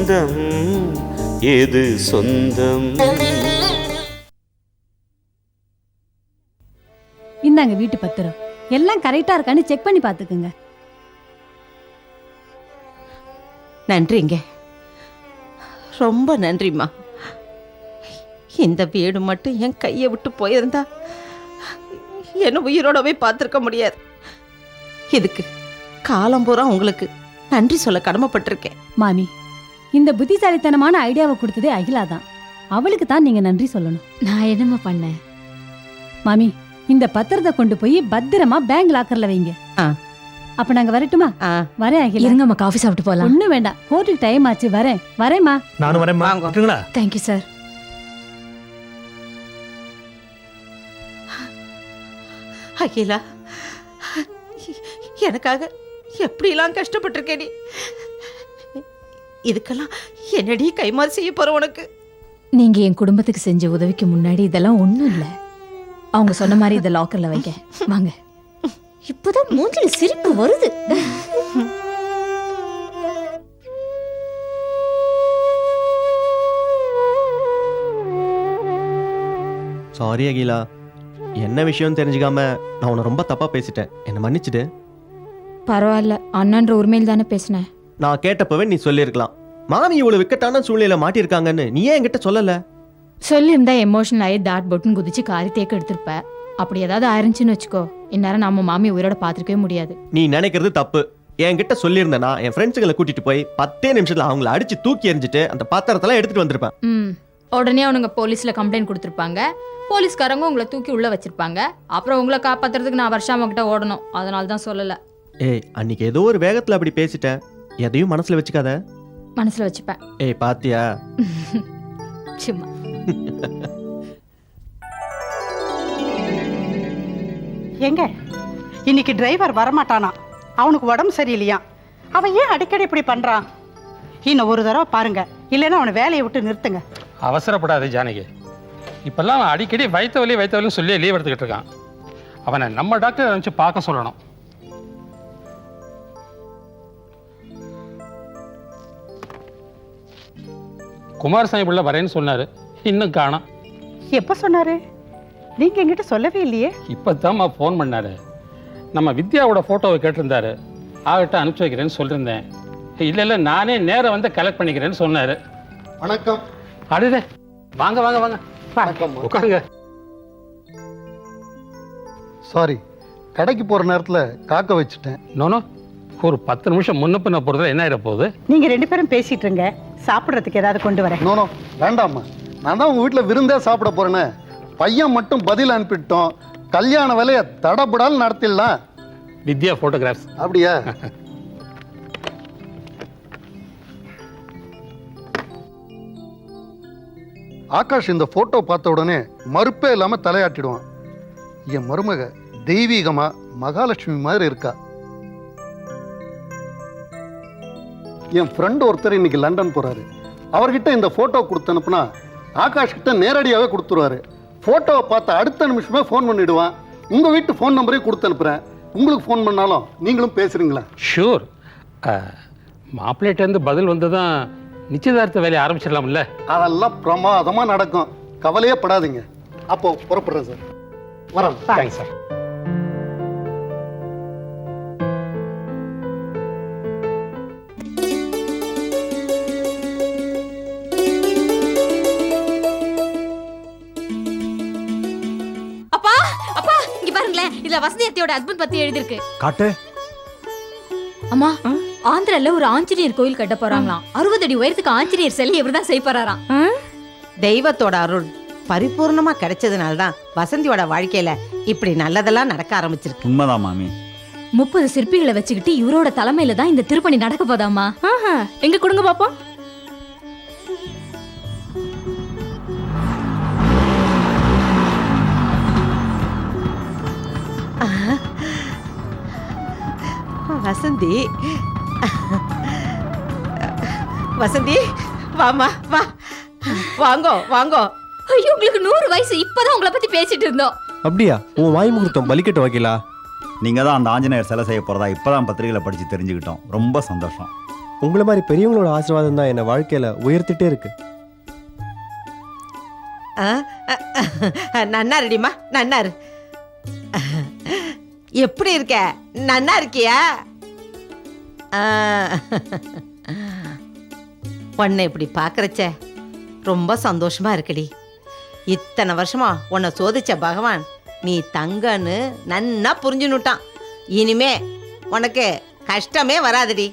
பந்தம் எது சொந்தம்? இந்தாங்க வீட்டு பத்திரம். எல்லாம் கரெக்டா இருக்கான்னு செக் பண்ணி பாத்துக்குங்க. நன்றிங்க, ரொம்ப நன்றிம்மா. இந்த வீடு மட்டும் என் கையை விட்டு போயிருந்தா என்ன உயிரோடவே பார்த்துருக்க முடியாது. இதுக்கு காலம் பூரா உங்களுக்கு நன்றி சொல்ல கடமைப்பட்டிருக்கேன். மாமி, இந்த புத்திசாலித்தனமான ஐடியாவை கொடுத்ததே அகிலா தான். அவளுக்கு தான் நீங்க நன்றி சொல்லணும். நான் என்னம்மா பண்ணேன்? மாமி, இந்த பத்திரத்தை கொண்டு போய் பத்திரமா பேங்க் லாக்கர்ல வைங்க. அப்ப நாங்க வரட்டுமா? வரேன் அகிலா. இருங்கம்மா, காஃபி சாப்பிட்டு போலாம். ஒண்ணும் வேண்டாம், கோர்ட்டுக்கு டைம் ஆச்சு. வரேம்மா. நானும் வரேம்மா. Thank you sir. அகிலா, எனக்காக எப்படிலாம் கஷ்டப்பட்டிருக்கே நீ. இதுக்கெல்லாம் என்னடி கைமாறு செய்ய போற உனக்கு? நீங்க என் குடும்பத்துக்கு செஞ்ச உதவிக்கு முன்னாடி இதெல்லாம் ஒண்ணும் இல்ல. அவங்க சொன்ன மாதிரி இதை லாக்கர்ல வைக்க வாங்க. இப்பதான் மூஞ்சில சிரிப்பு வருது. சாரி அகிலா, என்ன விஷயம் தெரிஞ்சுக்காம நான் உன்னை ரொம்ப தப்பா பேசிட்டேன். என்ன மன்னிச்சிடு. பரவாயில்ல, அண்ணன்ற உரிமையில் தானே பேசினேன். நான் கேட்டப்பவே நீ சொல்லியிருக்கலாம். மாமி இவ்வளவு விக்கட்டான சூழ்நிலையில மாட்டிருக்காங்கன்னு நீ ஏன் என்கிட்ட சொல்லல? சொல்லியிருந்தா எமோஷனல் ஆகி தாட் பொட்டுன்னு குதிச்சு காரி தேக்க எடுத்திருப்ப. அப்படி ஏதாவது ஆயிருந்துச்சுன்னு வச்சுக்கோ, இந்நேரம் நம்ம மாமி உயிரோட பாத்துருக்கவே முடியாது. நீ நினைக்கிறது தப்பு. என்கிட்ட சொல்லியிருந்தேனா என் ஃப்ரெண்ட்ஸுங்களை கூட்டிட்டு போய் 10 நிமிஷத்துல அவங்கள அடிச்சு தூக்கி எறிஞ்சிட்டு அந்த பாத்திரத்தெல்லாம் எடுத்துட்டு வந்திருப்பேன். உடனே அவனுங்க போலீஸ்ல கம்ப்ளைண்ட் கொடுத்துருப்பாங்க. போலீஸ்காரங்க உங்களை தூக்கி உள்ள வச்சிருப்பாங்க. அப்புறம் உங்களை காப்பாத்துறதுக்கு நான் வருஷாம கிட்ட ஓடணும். அதனால தான் சொல்லல. ஏய், அன்னைக்கு ஏதோ ஒரு வேகத்துல அப்படி பேசிட்டேன். எதையும் மனசுல வச்சுக்காத. மனசுல வச்சுப்பேன். ஏய், பாத்தியா? சும்மா. எங்க இன்னைக்கு டிரைவர் வரமாட்டானா? அவனுக்கு உடம்பு சரியில்லையா? அவன் ஏன் அடிக்கடி இப்படி பண்றான்? இன்னும் ஒரு தடவை பாருங்க, இல்லைன்னா அவனை வேலையை விட்டு நிறுத்துங்க. அவசரப்படாது ஜானகி. இப்பெல்லாம் அவன் அடிக்கடி வயிற்று வலின்னு சொல்லி லீவ் எடுத்துக்கிட்டு இருக்கான். அவனை நம்ம டாக்டர் நினச்சி பார்க்க சொல்லணும். குமாரசாமி பிள்ளை வரேன்னு சொன்னாரு, இன்னும் காணோம். எப்ப சொன்னாரு? நீங்க என்கிட்ட சொல்லவே இல்லையே. இப்போதாம்மா ஃபோன் பண்ணாரு. நம்ம வித்யாவோட ஃபோட்டோவை கேட்டிருந்தாரு. ஆகிட்ட அனுப்பிச்சி வைக்கிறேன்னு சொல்லியிருந்தேன். இல்லை நானே நேரம் வந்து கலெக்ட் பண்ணிக்கிறேன்னு சொன்னார். வணக்கம். அடுதே, வாங்க வாங்க வாங்க. வணக்கம். உட்காருங்க. சாரி, கடைக்கு போகிற நேரத்தில் காக்க வச்சுட்டேன். நோனோ, ஒரு 10 நிமிஷம் முன்ன பின்ன போகிறதுல என்ன ஆகிட போகுது? நீங்க 2 பேரும் பேசிட்டு இருங்க, சாப்பிட்றதுக்கு ஏதாவது கொண்டு வரேன். நோனோ, வேண்டாம்மா. நான் தான் உங்கள் வீட்டில் விருந்தே சாப்பிட போகிறேன்னு. பையன் மட்டும் பதில் அனுப்பிட்டோம். கல்யாண வேலையை தடபடால் நடத்திடலாம். வித்யா ஃபோட்டோகிராஃப்ஸ். அப்படியா? ஆகாஷ் இந்த போட்டோ பார்த்த உடனே மறுப்பே இல்லாம தலையாட்டிடுவான். என் மருமக தெய்வீகமா மகாலட்சுமி மாதிரி இருக்கா. என் ஃப்ரெண்ட் ஒருத்தர் இன்னைக்கு லண்டன் போறாரு. அவர்கிட்ட இந்த போட்டோ கொடுத்து அனுப்புனா ஆகாஷ் கிட்ட நேரடியாவே கொடுத்துருவாரு. போட்டோவை பார்த்த அடுத்த நிமிஷமே ஃபோன் பண்ணிடுவான். உங்க வீட்டு ஃபோன் நம்பரையும் கொடுத்து அனுப்புறேன். உங்களுக்கு ஃபோன் பண்ணாலும் நீங்களும் பேசுறீங்களா? ஷூர். மாப்பிள்ளைகிட்டேருந்து பதில் வந்து தான் நிச்சயதார்த்த வேலையை ஆரம்பிச்சிடலாம்ல. அதெல்லாம் பிரமாதமா நடக்கும், கவலையே படாதீங்க. அப்போ புறப்படுறேன் சார். வரேன். Thanks sir. அப்பா அப்பா, இங்க பாருங்களேன், இதுல வசந்தி அத்தையோட ஹஸ்பண்ட் பத்தி எழுதிருக்கு. காட்டு. அம்மா, ஆந்திரால ஒரு ஆஞ்சநேயர் கோயில் கட்ட போறாங்களாம். 60 அடி உயரத்துக்கு ஆஞ்சநேயர் சிலை இவர்தான் செய்ய போறாராம். தெய்வத்தோட அருள் பரிபூர்ணமா கிடைச்சதுனால தான் வசந்தியோட வாழ்க்கையில இப்படி நல்லதெல்லாம் நடக்க ஆரம்பிச்சிருக்கு. உண்மைதான் மாமி. 30 சிற்பிகளை வச்சுக்கிட்டு இவரோட தலைமையில தான் இந்த திருப்பணி நடக்க போதாமா. எங்க கொடுங்க பாப்போம். வசந்தி, வசந்தி, வாமா வா. வாங்கோ வாங்கோ. ஐயோ, உங்களுக்கு 100 வயசு. இப்பதான் உங்களை பத்தி பேசிட்டு இருந்தோம். அப்படியா? உன் வாய் முகூர்த்தம் பலிக்கட்டும் வைக்கலா? நீங்கள் தான் அந்த ஆஞ்சநேயர் சிலை செய்ய போகிறதா இப்போ தான் பத்திரிகையில் படித்து தெரிஞ்சுக்கிட்டோம். ரொம்ப சந்தோஷம். உங்களை மாதிரி பெரியவங்களோட ஆசீர்வாதம் தான் என்னை வாழ்க்கையில உயர்த்திட்டே இருக்கு. நன்னா ரெடிமா, நன்னாரு. எப்படி இருக்க? நன்னா இருக்கியா? உன்னை இப்படி பார்க்கறச்ச ரொம்ப சந்தோஷமா இருக்குடி. இத்தனை வருஷமா உன்னை சோதிச்ச பகவான் நீ தங்கன்னு நன்னா புரிஞ்சுன்னுட்டான். இனிமே உனக்கு கஷ்டமே வராதுடி.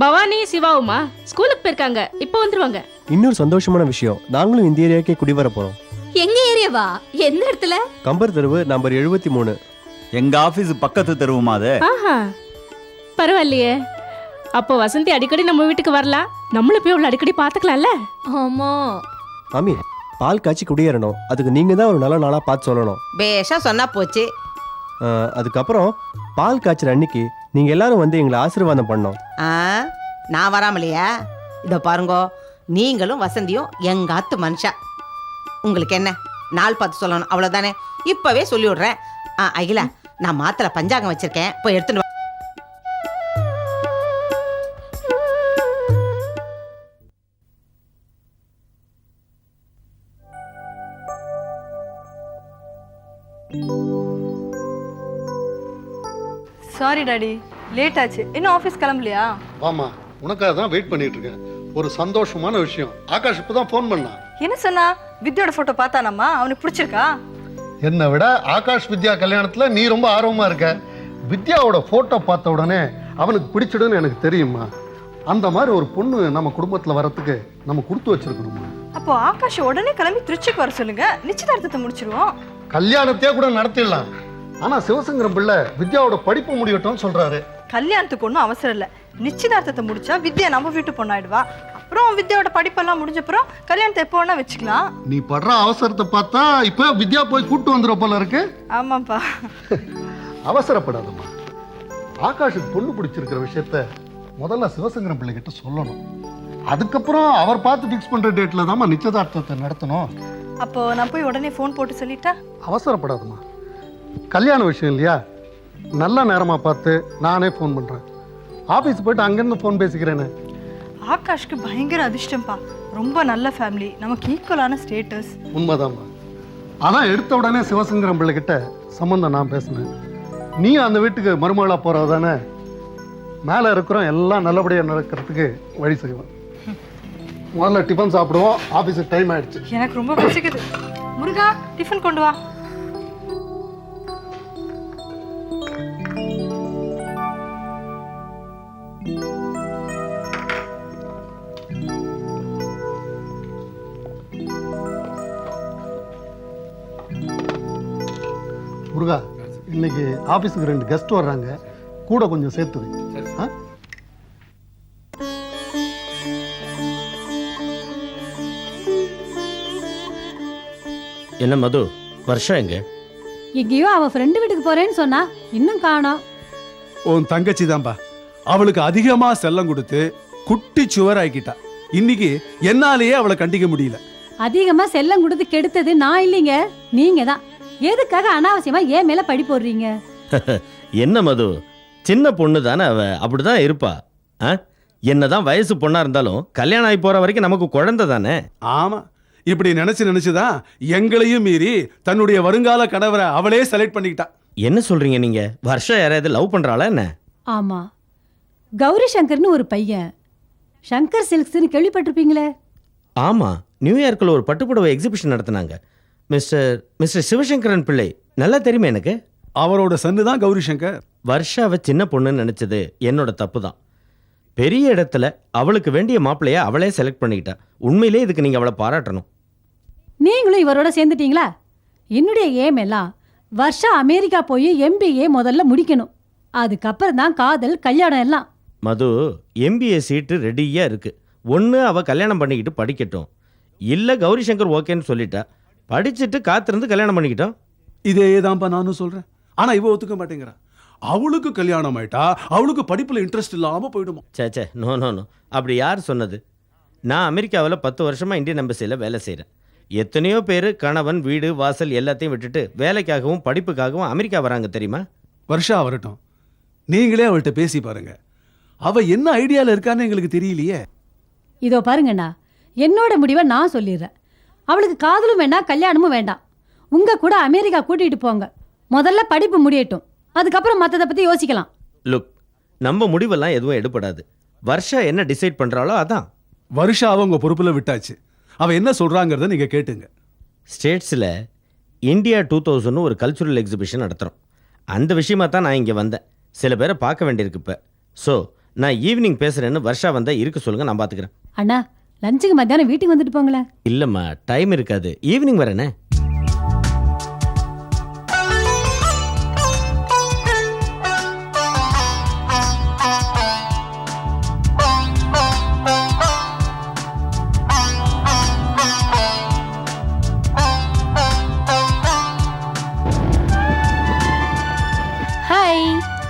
பவானி சிவாவுமா ஸ்கூலுக்கு போயிருக்காங்க, இப்போ வந்துருவாங்க. இன்னொரு சந்தோஷமான விஷயம், நாங்களும் இந்த ஏரியாக்கே குடிவர போறோம். எங்க ஏரியாவா? எந்த இடத்துல? கம்பர் தெருவு நம்பர் 73. எங்க ஆபீஸ் பக்கத்து தெருவுமா அது? ஆஹா, பரவாயில்லையே. அப்போ வசந்தி அடிக்கடி நம்ம வீட்டுக்கு வரலாம், நம்மளும் போய் அவளை அடிக்கடி பார்த்துக்கலாம்ல. ஆமா. மாமி, பால் காய்ச்சி குடியேறணும். அதுக்கு நீங்க தான் ஒரு நல்ல நாளா பார்த்து சொல்லணும். பேஷா சொன்னா போச்சு. அதுக்கப்புறம் பால் காய்ச்சற அன்னைக்கு நீங்க எல்லாரும் வந்து எங்களை ஆசீர்வாதம் பண்ணோம். நான் வராமலையா? இதோ பாருங்கோ, நீங்களும் வசந்தியும் எங்காத்து மனுஷா. உங்களுக்கு என்ன நாள் பார்த்து சொல்லணும், அவ்வளோதானே. இப்பவே சொல்லி விடுறேன். அகிலா, நான் மாத்திரை பஞ்சாங்கம் வச்சிருக்கேன், போய் எடுத்துட்டு வா. சாரி டாடி, லேட் ஆச்சு. இன்னும் ஆஃபீஸ் கிளம்பலையா? வாமா, உனக்காக தான் வெயிட் பண்ணிட்டு இருக்கேன். ஒரு சந்தோஷமான விஷயம், ஆகாஷ் இப்போ தான் ஃபோன் பண்ணான். என்ன சொன்னா? வித்யோட போட்டோ பார்த்தானம்மா, அவனுக்கு பிடிச்சிருக்கா? என்னை விட ஆகாஷ் வித்யா கல்யாணத்தில் நீ ரொம்ப ஆர்வமாக இருக்க. வித்யாவோட ஃபோட்டோ பார்த்த உடனே அவனுக்கு பிடிச்சிடுன்னு எனக்கு தெரியுமா. அந்த மாதிரி ஒரு பொண்ணு நம்ம குடும்பத்தில் வரத்துக்கு நம்ம கொடுத்து வச்சிருக்கணுமா. அப்போ ஆகாஷ் உடனே கிளம்பி திருச்சிக்கு வர சொல்லுங்க, நிச்சயதார்த்தத்தை முடிச்சிருவோம். கல்யாணத்தையே கூட நடத்திடலாம். ஆனால் சிவசங்கரம் பிள்ளை வித்யாவோட படிப்பு முடியட்டும்னு சொல்கிறாரு. கல்யாணத்துக்கு ஒன்றும் அவசரம் இல்லை. நிச்சயதார்த்தத்தை முடிச்சா வித்யா நம்ம வீட்டு பொண்ணாயிடுவா. அப்புறம் வித்யாவோட படிப்பெல்லாம் முடிஞ்சப்புறம் கல்யாணத்தை எப்போ வேணா வச்சுக்கலாம். நீ படுற அவசரத்தை பார்த்தா இப்போ வித்யா போய் கூட்டு வந்துடுற போல இருக்கு. ஆமாப்பா. அவசரப்படாதம்மா. ஆகாஷுக்கு பொண்ணு பிடிச்சிருக்கிற விஷயத்த முதல்ல சிவசங்கரம் பிள்ளைகிட்ட சொல்லணும். அதுக்கப்புறம் அவர் பார்த்து ஃபிக்ஸ் பண்ணுற டேட்டில் தான்மா நிச்சயதார்த்தத்தை நடத்தணும். அப்போ நான் போய் உடனே ஃபோன் போட்டு சொல்லிட்டா? அவசரப்படாதம்மா, கல்யாண விஷயம் இல்லையா. நல்ல நேரமாக பார்த்து நானே ஃபோன் பண்ணுறேன். ஆஃபீஸ் போயிட்டு அங்கேருந்து ஃபோன் பேசிக்கிறேன்னு. ஆகாஷ்க்கு பயங்கர அதிர்ஷ்டம்ப்பா. ரொம்ப நல்ல ஃபேமிலி, நமக்கு ஈக்குவலான ஸ்டேட்டஸ். உண்மைதாம்மா. அதான் எடுத்த உடனே சிவசங்கரம் பிள்ளைகிட்ட சம்மந்தம் நான் பேசினேன். நீ அந்த வீட்டுக்கு மருமகளாக போகிறது தானே. மேலே இருக்கிறோம், எல்லாம் நல்லபடியாக நடக்கிறதுக்கு வழி செய்வேன். முதல்ல டிஃபன் சாப்பிடுவோம், ஆஃபீஸுக்கு டைம் ஆயிடுச்சு. எனக்கு ரொம்ப பசிக்குது. முருகா, டிஃபன் கொண்டு வா. முருகா, இன்னைக்கு ஆஃபீஸுக்கு 2 கெஸ்ட் வர்றாங்க, கூட கொஞ்சம் சேர்த்து வை. என்ன மது, வருஷம் எங்க? எங்கேயோ அவ ஃப்ரெண்டு வீட்டுக்கு போறேன்னு சொன்னா, இன்னும் காணோம். உன் தங்கச்சி தான்பா. அவளுக்கு அதிகமா செல்லம் கொடுத்து குட்டி சுவராக்கிட்டா. இன்னைக்கு என்னாலேயே அவளை கண்டிக்க முடியல. அதிகமா செல்லம் கொடுத்து கெடுத்தது நான் இல்லைங்க, நீங்க தான். எதுக்காக அனாவசியமா ஏன் மேல பழி போடுறீங்க? என்ன மது, சின்ன பொண்ணு தானே அவ, அப்படிதான் இருப்பா. என்னதான் வயசு பொண்ணா இருந்தாலும் கல்யாணம் ஆகி போற வரைக்கும் நமக்கு குழந்தை தானே. ஆமா, இப்படி நினைச்சுதான் எங்களையும் மீறி தன்னுடைய வருங்கால கணவரை அவளே செலக்ட் பண்ணிக்கிட்டா. என்ன சொல்றீங்க நீங்க? வருஷம் யாராவது லவ் பண்றாளா என்ன? ஆமா, கௌரி சங்கர்னு ஒரு பையன். சங்கர் சில்க்ஸ்னு கேள்விப்பட்டிருப்பீங்களே? ஆமா, நியூயார்க்கில் ஒரு பட்டுப்புடவை எக்ஸிபிஷன் நடத்தினாங்க. மிஸ்டர் சிவசங்கரன் பிள்ளை நல்லா தெரியுமே எனக்கு. அவரோட சன்னு தான் கௌரி சங்கர். வருஷாவை சின்ன பொண்ணுன்னு நினைச்சது என்னோட தப்பு தான். பெரிய இடத்துல அவளுக்கு வேண்டிய மாப்பிள்ளைய அவளே செலக்ட் பண்ணிக்கிட்டா. உண்மையிலே இதுக்கு நீங்க அவளை பாராட்டணும். நீங்களும் இவரோட சேர்ந்துட்டீங்களா? என்னுடைய ஏம் எல்லாம் வருஷா அமெரிக்கா போய் MBA முதல்ல முடிக்கணும். அதுக்கப்புறம் தான் காதல் கல்யாணம் எல்லாம். மது, MBA சீட்டு ரெடியா இருக்கு. ஒன்று அவ கல்யாணம் பண்ணிக்கிட்டு படிக்கட்டும், இல்லை கௌரி சங்கர் ஓகேன்னு சொல்லிட்டா படிச்சுட்டு காத்திருந்து கல்யாணம் பண்ணிக்கிட்டோம். இதே தான்ப்பா நானும் சொல்றேன். ஆனா இவ ஒத்துக்க மாட்டேங்கிறா. அவளுக்கு கல்யாணம் ஆயிட்டா அவளுக்கு படிப்புல இன்ட்ரெஸ்ட் இல்லாம போயிடுமா. சே, நோ, அப்படி யார் சொன்னது? நான் அமெரிக்காவில் 10 வருஷமா இந்தியன் எம்பசியில் வேலை செய்கிறேன். எத்தனையோ பேர் கணவன் வீடு வாசல் எல்லாத்தையும் விட்டுட்டு வேலைக்காகவும் படிப்புக்காகவும் அமெரிக்கா வராங்க தெரியுமா? வருஷா வரட்டும். நீங்களே அவள்கிட்ட பேசி பாருங்க. அவ என்ன ஐடியால இருக்கான்னு எங்களுக்கு தெரியலையே. இதோ பாருங்கண்ணா, என்னோட முடிவை நான் சொல்லிடுறேன். அவளுக்கு காதலும் வேண்டாம், கல்யாணமும் வேண்டாம். உங்க கூட அமெரிக்கா கூட்டிட்டு போங்க. முதல்ல படிப்பு முடியட்டும், அதுக்கப்புறம் மற்றதை பத்தி யோசிக்கலாம். லுக், நம்ம முடிவெல்லாம் எதுவும் எடுபடாது. வர்ஷா என்ன டிசைட் பண்றாளோ அதான். வருஷா அவங்க பொறுப்புல விட்டாச்சு. அவ என்ன சொல்றாங்கிறத நீங்க கேட்டுங்க. ஸ்டேட்ஸில் இந்தியா 2000 ஒரு கல்ச்சுரல் எக்ஸிபிஷன் நடத்துகிறோம். அந்த விஷயமா தான் நான் இங்கே வந்தேன். சில பேரை பார்க்க வேண்டியிருக்கு இப்போ. ஸோ நான் ஈவினிங் பேசுகிறேன்னு வர்ஷா வந்தால் இருக்க சொல்லுங்கள், நான் பார்த்துக்கிறேன். அண்ணா, லஞ்சுக்கு மத்தியானம் வீட்டுக்கு வந்துட்டு போங்களேன். இல்லைம்மா, டைம் இருக்காது, ஈவினிங் வரேனே.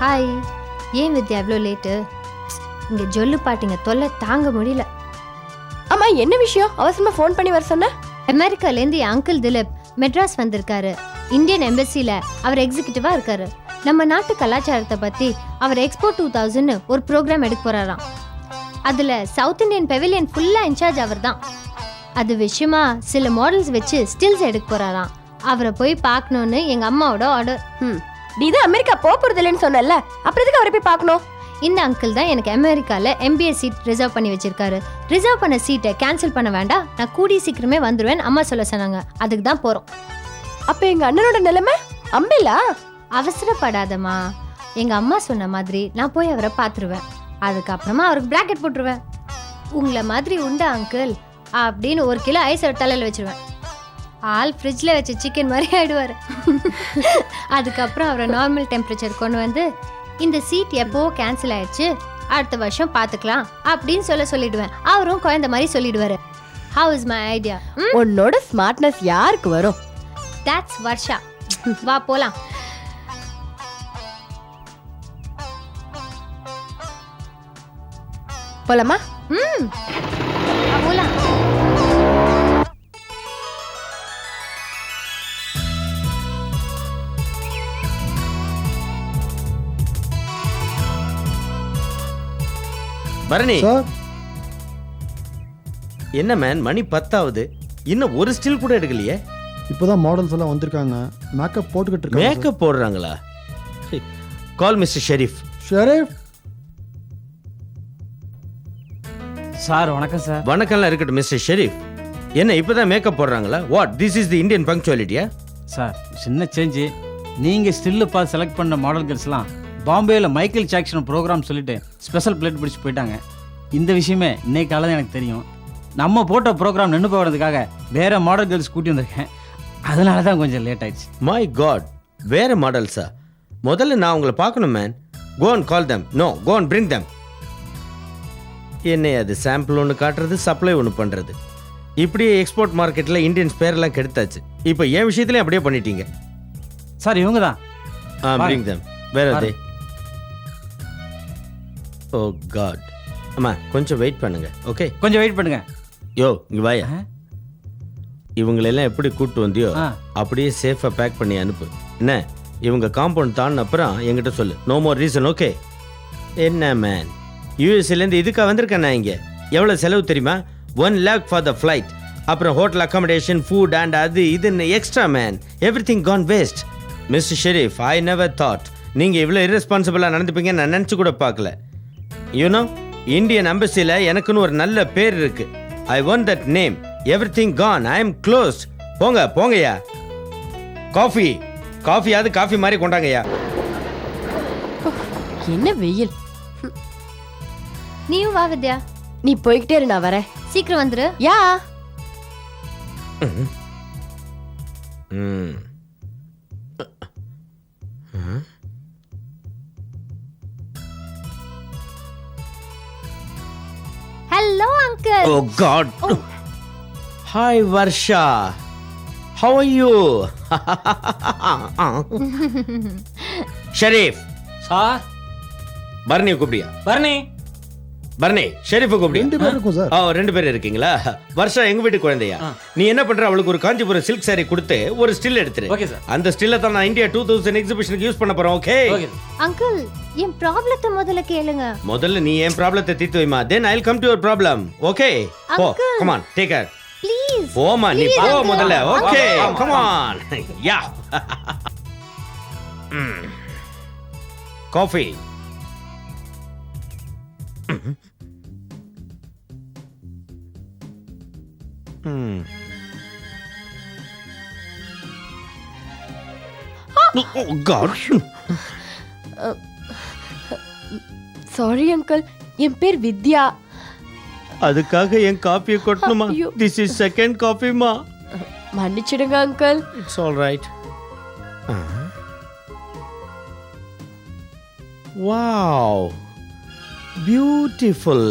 ஹாய். ஏன் வித்யா எவ்வளோ லேட்டு? இங்கே ஜொல்லு பாட்டிங்க தொல்லை தாங்க முடியல. அம்மா, என்ன விஷயம்? அவசரமா ஃபோன் பண்ணி வர சொன்ன? அமெரிக்காலேருந்து என் அங்கிள் திலீப் மெட்ராஸ் வந்திருக்காரு. இந்தியன் எம்பசியில் அவர் எக்ஸிக்யூட்டிவாக இருக்காரு. நம்ம நாட்டு கலாச்சாரத்தை பற்றி அவர் எக்ஸ்போ 2000 ஒரு ப்ரோக்ராம் எடுக்க போகிறாராம். அதில் சவுத் இந்தியன் பெவிலியன் ஃபுல்லாக இன்சார்ஜ் அவர் தான். அது விஷயமா சில மாடல்ஸ் வச்சு ஸ்டில்ஸ் எடுக்க போகிறாராம். அவரை போய் பார்க்கணுன்னு எங்கள் அம்மாவோட ஆர்டர். நீ தான் அமெரிக்கா போறது இல்லைன்னு சொன்னல, அப்புறம் எதுக்கு அவரை போய் பார்க்கணும்? இந்த அங்கிள் தான் எனக்கு அமெரிக்காவில் MBA சீட் ரிசர்வ் பண்ணி வச்சிருக்காரு. ரிசர்வ் பண்ண சீட்டை கேன்சல் பண்ண வேண்டாம், நான் கூடி சீக்கிரமே வந்துடுவேன் அம்மா சொல்ல சொன்னாங்க. அதுக்கு தான் போகிறோம். அப்ப எங்க அண்ணனோட நிலைமை அம்பிலா? அவசரப்படாதம்மா, எங்கள் அம்மா சொன்ன மாதிரி நான் போய் அவரை பார்த்துருவேன். அதுக்கப்புறமா அவருக்கு பிராக்கெட் போட்டுருவேன். உங்களை மாதிரி உண்டா அங்கிள் அப்படின்னு 1 கிலோ ஐஸ் அவர் தலையில் வச்சிருவேன். ஆள் ஃப்ரிட்ஜில் வச்ச சிக்கன் மாதிரி ஆயிடுவார். அதுக்கப்புறம் அவரை நார்மல் டெம்பரேச்சர் கொண்டு வந்து இந்த சீட் எப்போ கேன்சல் ஆயிடுச்சு, அடுத்த வருஷம் பார்த்துக்கலாம் அப்படின்னு சொல்லிடுவேன். அவரும் குழந்தை மாதிரி சொல்லிடுவாரு. How is my idea? உன்னோட ஸ்மார்ட்னஸ் யாருக்கு வரும்? தட்ஸ் வர்ஷா. வா போலாம். போலாமா? போலாம். பரணி, சார், என்ன மேன், மணி 10 இன்னும் ஒரு ஸ்டில் கூட எடுக்கலையே? இப்போதான் மாடல்ஸ் எல்லாம் வந்திருக்காங்க, மேக்கப் போட்டுக்கிட்டு இருக்காங்க. மேக்கப் போடுறாங்களா? Call mister Sharif. Sharif sir வணக்கம் சார். வணக்கம்லாம் இருக்கட்டும் மிஸ்டர் ஷெரீஃப். என்ன இப்பதான் மேக்கப் போடுறாங்களா? What, this is the Indian பங்க்சுவாலிட்டியா? சார் சின்ன சேஞ்சு. நீங்கள் ஸ்டில்லு பார்த்து செலக்ட் பண்ண மாடல் கேர்ள்ஸ்லாம் பாம்பேயில் மைக்கேல் ஜாக்சன் ப்ரோக்ராம் சொல்லிட்டு ஸ்பெஷல் பிளேட் பிடிச்சி போயிட்டாங்க. இந்த விஷயமே இன்னைக்கு காலை தான் எனக்கு தெரியும். நம்ம போட்ட ப்ரோக்ராம் நின்று போகிறதுக்காக வேற மாடல் கேர்ள்ஸ் கூட்டி வந்திருக்கேன். அதனால தான் கொஞ்சம் லேட் ஆயிடுச்சு. மை காட், வேற மாடல்ஸா? முதல்ல நான் உங்களை பார்க்கணும் man. Go and call them. No, go and bring them. என்ன அது, சாம்பிள் ஒன்று காட்டுறது, சப்ளை ஒன்று பண்ணுறது. இப்படியே எக்ஸ்போர்ட் மார்க்கெட்டில் இந்தியன்ஸ் பேரெல்லாம் கெடுத்தாச்சு. இப்போ என் விஷயத்துலையும் அப்படியே பண்ணிட்டீங்க. சார் இவங்க தான். Bring them. வேற அதே. ஓ காட். அம்மா கொஞ்சம் வெயிட் பண்ணுங்க. ஓகே, கொஞ்சம் வெயிட் பண்ணுங்க. யோ இங்கே வாயா. இவங்களெல்லாம் எப்படி கூப்பிட்டு வந்தியோ அப்படியே சேஃபாக பேக் பண்ணி அனுப்பு. என்ன, இவங்க காம்பவுண்ட் தாண்டின அப்புறம் என்கிட்ட சொல்லு. No more reason. ஓகே? என்ன மேன், யூஎஸ்ஏலேருந்து இதுக்காக வந்திருக்கேன் நான். இங்கே எவ்வளோ செலவு தெரியுமா? 1 lakh ஃபார் த ஃப்ளைட், அப்புறம் ஹோட்டல் அக்காமடேஷன், ஃபுட் அண்ட் அது இதுன்னு extra man. Everything gone waste. Mister Sharif, I never thought நீங்கள் இவ்வளோ irresponsible-ஆ நடந்துப்பீங்க நான் நினச்சி கூட பார்க்கல. யூனோ, இந்தியன் எம்பசியில் எனக்குன்னு ஒரு நல்ல பேர் இருக்கு. I want that name. Everything gone. I am closed. போங்க போங்கய்யா. காஃபியாவது காஃபி மாதிரி கொண்டாங்கய்யா. என்ன வெயில். நீயும் வா வித்யா. நீ போய்கிட்டே இரு, நான் வரேன். சீக்கிரம் வந்துரு. யா. Hello, uncle. Oh God. Oh. Hi, Varsha. How are you? Sharif. Sir. Barni கூப்பிடியா? பர்னி. பரணி ஷெரீஃபை கூப்பிடு. 2 பேர் இருக்கும் சார். 2 பேர் இருக்கீங்களா? வருஷா எங்க வீட்டு குழந்தையா? நீ என்ன பண்ற, அவளுக்கு ஒரு காஞ்சிபுரம் சில்க் saree கொடுத்து ஒரு ஸ்டில் எடுத்துரு. Okay sir. அந்த ஸ்டில்ல தான் நான் இந்தியா 2000 எக்ஸிபிஷனுக்கு யூஸ் பண்ண போறேன். ஓகே அங்கிள் என் ப்ராப்ளத்தை முதல்ல கேளுங்க. முதல்ல நீ என் ப்ராப்ளத்தை தீர்த்து வைமா, then I'll come to your problem. Okay போ, come on, take care. Please போமா, நீ போ முதல்ல. Okay come on. Yeah coffee. Oh God. Sorry uncle, என் பேர் வித்யா. அதுக்காக என் காஃபியை கொட்டணுமா? திஸ் இஸ் செகண்ட் காஃபிமா. மன்னிச்சிடுங்க uncle. It's all right. Wow, beautiful,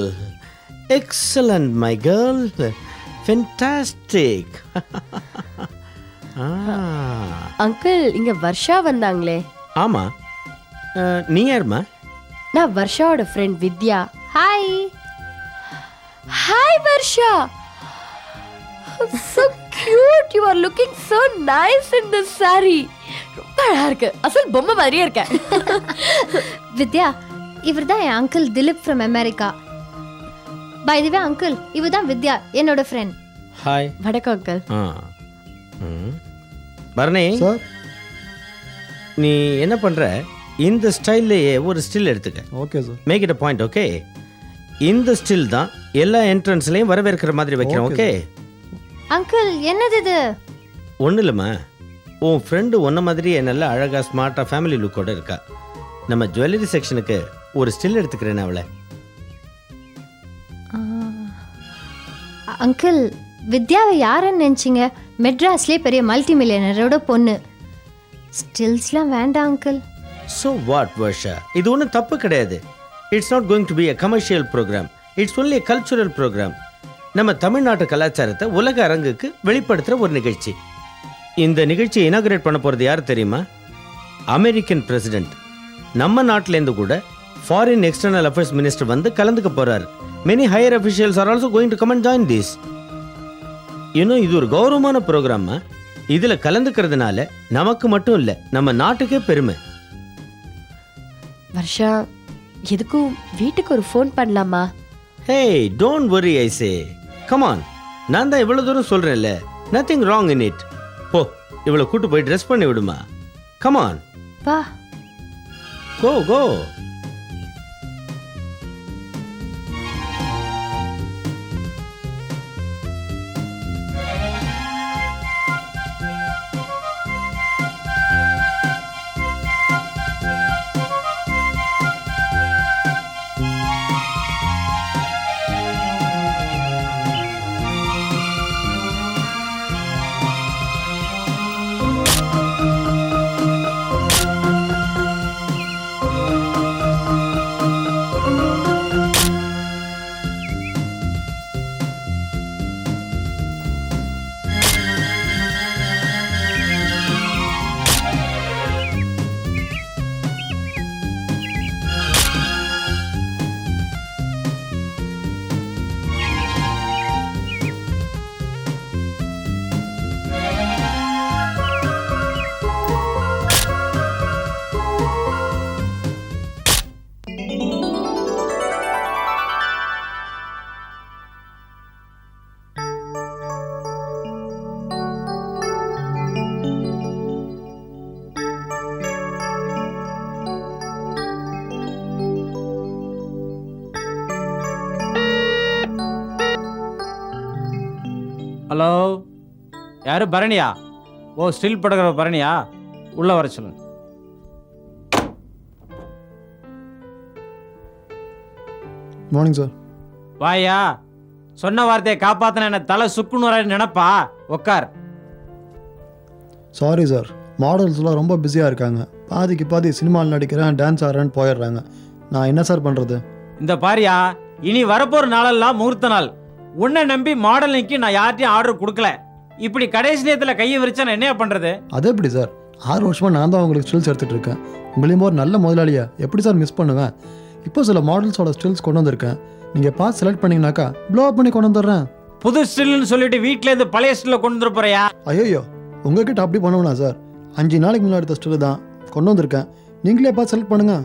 excellent my girl, fantastic. Uncle இங்க வர்ஷா வந்தாங்களே. ஆமா, நீ யாருமா? நான் வர்ஷாவோட friend Vidya. Hi. Hi Varsha. So cute, you are looking so nice in this saree. ரொம்ப அழகா இருக்கு. அசல் பொம்மை மாதிரியே இருக்க. வித்யா, இவர்தான் என் uncle Dileep from America. By the way uncle, இவர்தான் வித்யா, என்னோட ஃப்ரெண்ட். ஹாய். வணக்கம் அங்கிள். பரணி சார், நீ என்ன பண்ற, இந்த ஸ்டைல்லையே ஒரு ஸ்டில் எடுத்துக்க. Okay sir. Make it a point. Okay, இந்த ஸ்டில் தான் எல்லா என்ட்ரன்ஸ்லயும் வரவேற்கிற மாதிரி வைக்கிறோம். ஓகே அங்கிள், என்னது இது? ஒன்றும் இல்லைம்மா, உன் ஃப்ரெண்டு ஒன்ன மாதிரியே நல்ல அழகா ஸ்மார்ட்டா ஃபேமிலி லுக்கோட இருக்கா. நம்ம ஜுவல்லரி செக்ஷனுக்கு ஒரு ஸ்டில் எடுத்துக்கிறேன் அவளை. அங்கிள், வித்யாவை யாருன்னு நினைச்சிங்க? மெட்ராஸ்லேயே பெரிய மல்டி மில்லியனரோட பொண்ணு. ஸ்டில்ஸ்லாம் வேண்டாம் அங்கிள். ஸோ வாட் வர்ஷா, இது ஒன்றும் தப்பு கிடையாது. It's not going to be a commercial program, it's only a cultural program. நம்ம தமிழ்நாட்டு கலாச்சாரத்தை உலக அரங்குக்கு வெளிப்படுத்துகிற ஒரு நிகழ்ச்சி. இந்த நிகழ்ச்சியை இனாகரேட் பண்ண போகிறது யார் தெரியுமா? American president. நம்ம நாட்டிலேருந்து கூட ஃபாரின் எக்ஸ்டர்னல் அஃபேர்ஸ் மினிஸ்டர் வந்து கலந்துக்க போறாரு. Many higher officials are also going to come and join this. இன்னும் இது ஒரு கௌரவமான ப்ரோக்ராமா. இதில் கலந்துக்கிறதுனால நமக்கு மட்டும் இல்லை, நம்ம நாட்டுக்கே பெருமை. வர்ஷா, எதுக்கும் வீட்டுக்கு ஒரு ஃபோன் பண்ணலாமா? ஹே, don't worry I say. Come on, நான் தான் இவ்வளோ தூரம் சொல்கிறேன்ல, நத்திங் ராங் இன் இட். போ, இவ்வளோ கூட்டு போய் ட்ரெஸ் பண்ணி விடுமா. கம் ஆன், வா. கோ கோ. ஹலோ, யாரு? பரணியா? ஓ, ஸ்டில் படுக்கிற பரணியா? உள்ள வர சொல்லுங்க. Morning sir. வாயா, சொன்ன வார்த்தையை காப்பாத்தின என்ன தலை சுக்குன்னு வர நினைப்பா? உட்கார். சாரி சார், மாடல்ஸ்லாம் ரொம்ப பிஸியாக இருக்காங்க. பாதிக்கு பாதி சினிமாவில் நடிக்கிறேன், டான்ஸ் ஆடுறேன்னு போயிடுறாங்க. நான் என்ன சார் பண்ணுறது? இந்த பாரியா, இனி வரப்போற நாளெல்லாம் முகூர்த்த நாள். உன்னை நம்பி மாடலிங்க்கு நான் யார்ட்டையும் ஆர்டர் கொடுக்கல. இப்படி கடைசி நேரத்தில் கையை விரிச்சா நான் என்ன பண்றது? அது எப்படி சார்? 6 வருஷமா நான் தான் உங்களுக்கு ஸ்டில்ஸ் எடுத்துகிட்டு இருக்கேன். உங்களையும் ஒரு நல்ல முதலாளியா எப்படி சார் மிஸ் பண்ணுவேன்? இப்போ சில மாடல்ஸோட ஸ்டில்ஸ் கொண்டு வந்திருக்கேன். நீங்கள் பார்த்து செலக்ட் பண்ணீங்கனாக்கா ப்ளோ பண்ணி கொண்டு வந்துடுறேன். புது ஸ்டில்னு சொல்லிட்டு வீட்ல இருந்து பழைய ஸ்டில்ல கொண்டு வந்துட போறியா? ஐயோ உங்ககிட்ட அப்படி பண்ணுவேனா சார்? 5 நாளைக்கு முன்னாடி எடுத்த ஸ்டில் தான் கொண்டு வந்திருக்கேன். நீங்களே பார்த்து செலக்ட் பண்ணுங்க.